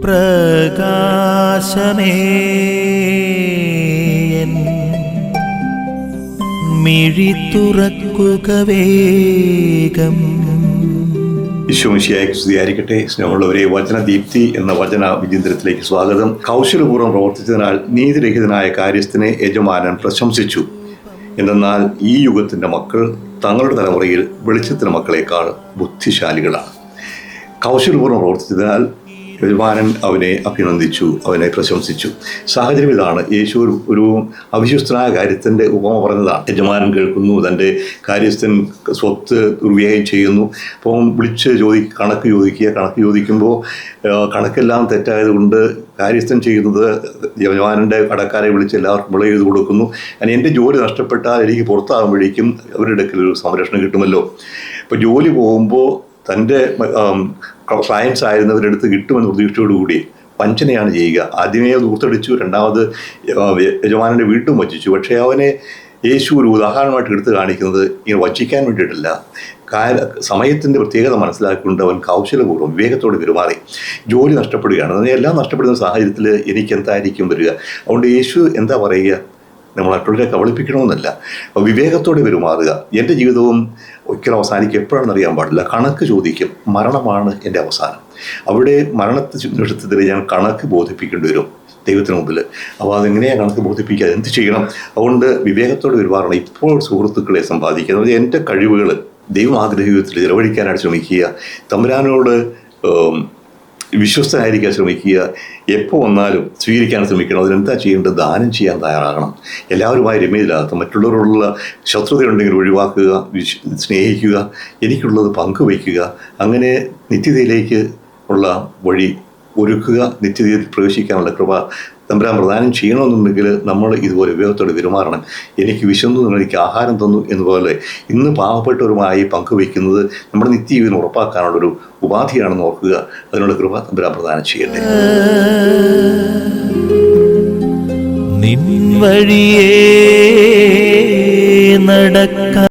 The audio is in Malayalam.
പ്രകാശമേ മിഴി തുറക്കുക വേഗം. ഈശോമിശിഹായ്ക്ക് സ്തുതിയായിരിക്കട്ടെ. സ്നേഹമുള്ളവരെ, വചനദീപ്തി എന്ന വചന വിചിന്തനത്തിലേക്ക് സ്വാഗതം. കൗശലപൂർവ്വം പ്രവർത്തിച്ചതിനാൽ നീതിരഹിതനായ കാര്യസ്ഥനെ യജമാനൻ പ്രശംസിച്ചു. എന്തെന്നാൽ ഈ യുഗത്തിൻ്റെ മക്കൾ തങ്ങളുടെ തലമുറയിൽ വെളിച്ചത്തിൻ്റെ മക്കളെക്കാൾ ബുദ്ധിശാലികളാണ്. കൗശലപൂർവ്വം പ്രവർത്തിച്ചതിനാൽ യജമാനൻ അവനെ അഭിനന്ദിച്ചു, അവനെ പ്രശംസിച്ചു. സാഹചര്യം ഇതാണ്. യേശു ഒരു അവിശ്വസ്തനായ കാര്യത്തിൻ്റെ ഉപമ പറഞ്ഞതാണ്. യജമാനൻ കേൾക്കുന്നു, തൻ്റെ കാര്യസ്ഥൻ സ്വത്ത് ദുർവ്യയം ചെയ്യുന്നു. അപ്പം വിളിച്ച് കണക്ക് ചോദിക്കുമ്പോൾ കണക്കെല്ലാം തെറ്റായതുകൊണ്ട് കാര്യസ്ഥൻ ചെയ്യുന്നത് യജമാനൻ്റെ കടക്കാരെ വിളിച്ച് എല്ലാവർക്കും വിള ചെയ്ത് കൊടുക്കുന്നു. കാരണം എൻ്റെ ജോലി നഷ്ടപ്പെട്ടാൽ എനിക്ക് പുറത്താകുമ്പോഴേക്കും അവരുടെ അടുക്കൽ ഒരു സംരക്ഷണം കിട്ടുമല്ലോ. ഇപ്പോൾ ജോലി പോകുമ്പോൾ തൻ്റെ ക്ലയൻസ് ആയിരുന്നവരുടെ അടുത്ത് കിട്ടുമെന്ന് പ്രതീക്ഷയോടുകൂടി വഞ്ചനയാണ് ചെയ്യുക. ആദ്യമേ ദൂർത്തടിച്ചു, രണ്ടാമത് യജമാനൻ്റെ വീട്ടും വഞ്ചിച്ചു. പക്ഷേ അവനെ യേശു ഒരു ഉദാഹരണമായിട്ട് എടുത്ത് കാണിക്കുന്നത് ഇങ്ങനെ വഞ്ചിക്കാൻ വേണ്ടിയിട്ടല്ല, സമയത്തിൻ്റെ പ്രത്യേകത മനസ്സിലാക്കിക്കൊണ്ട് അവൻ കൗശലപൂർവ്വം വിവേകത്തോടെ പെരുമാറി. ജോലി നഷ്ടപ്പെടുകയാണ്, എല്ലാം നഷ്ടപ്പെടുന്ന സാഹചര്യത്തിൽ എനിക്ക് എന്തായിരിക്കും വരിക? അതുകൊണ്ട് യേശു എന്താ പറയുക? നമ്മൾ മറ്റുള്ളവരെ കബളിപ്പിക്കണമെന്നല്ല, വിവേകത്തോടെ പെരുമാറുക. എൻ്റെ ജീവിതവും ഒരിക്കലും അവസാനിക്കുക എപ്പോഴാണെന്ന് അറിയാൻ പാടില്ല. കണക്ക് ചോദിക്കും, മരണമാണ് എൻ്റെ അവസാനം. അവിടെ നിമിഷത്തിൽ ഞാൻ കണക്ക് ബോധിപ്പിക്കേണ്ടി വരും ദൈവത്തിന് മുമ്പിൽ. അപ്പോൾ അതെങ്ങനെയാണ് കണക്ക് ബോധിപ്പിക്കുക? എന്ത് ചെയ്യണം? അതുകൊണ്ട് വിവേകത്തോടെ പെരുമാറണം. ഇപ്പോൾ സുഹൃത്തുക്കളെ സമ്പാദിക്കുക, എൻ്റെ കഴിവുകൾ ദൈവം ആഗ്രഹത്തിൽ ചെലവഴിക്കാനായിട്ട് ശ്രമിക്കുക. തമ്പുരാനോട് വിശ്വസ്തനായിരിക്കാൻ ശ്രമിക്കുക. എപ്പോൾ വന്നാലും സ്വീകരിക്കാൻ ശ്രമിക്കണം. അതിനെന്താ ചെയ്യേണ്ടത്? ദാനം ചെയ്യാൻ തയ്യാറാകണം. എല്ലാവരുമായി രമ്യതയിലാകത്തും. മറ്റുള്ളവരോടുള്ള ശത്രുതയുണ്ടെങ്കിൽ ഒഴിവാക്കുക, സ്നേഹിക്കുക, എനിക്കുള്ളത് പങ്കുവയ്ക്കുക. അങ്ങനെ നിത്യതയിലേക്ക് ഉള്ള വഴി ഒരുക്കുക. നിത്യതയിൽ പ്രവേശിക്കാനുള്ള കൃപ തമ്പുരാൻ പ്രദാനം ചെയ്യണമെന്നുണ്ടെങ്കിൽ നമ്മൾ ഇതുപോലെ വിവേകത്തോടെ പെരുമാറണം. എനിക്ക് വിശന്നു, എനിക്ക് ആഹാരം തന്നു എന്നപോലെ ഇന്ന് പാവപ്പെട്ടവരുമായി പങ്കുവയ്ക്കുന്നത് നമ്മുടെ നിത്യജീവനം ഉറപ്പാക്കാനുള്ളൊരു ഉപാധിയാണെന്ന് ഓർക്കുക. അതിനുള്ള കൃപ തമ്പുരാൻ പ്രദാനം ചെയ്യട്ടെ. നിൻ വഴിയേ നടക്ക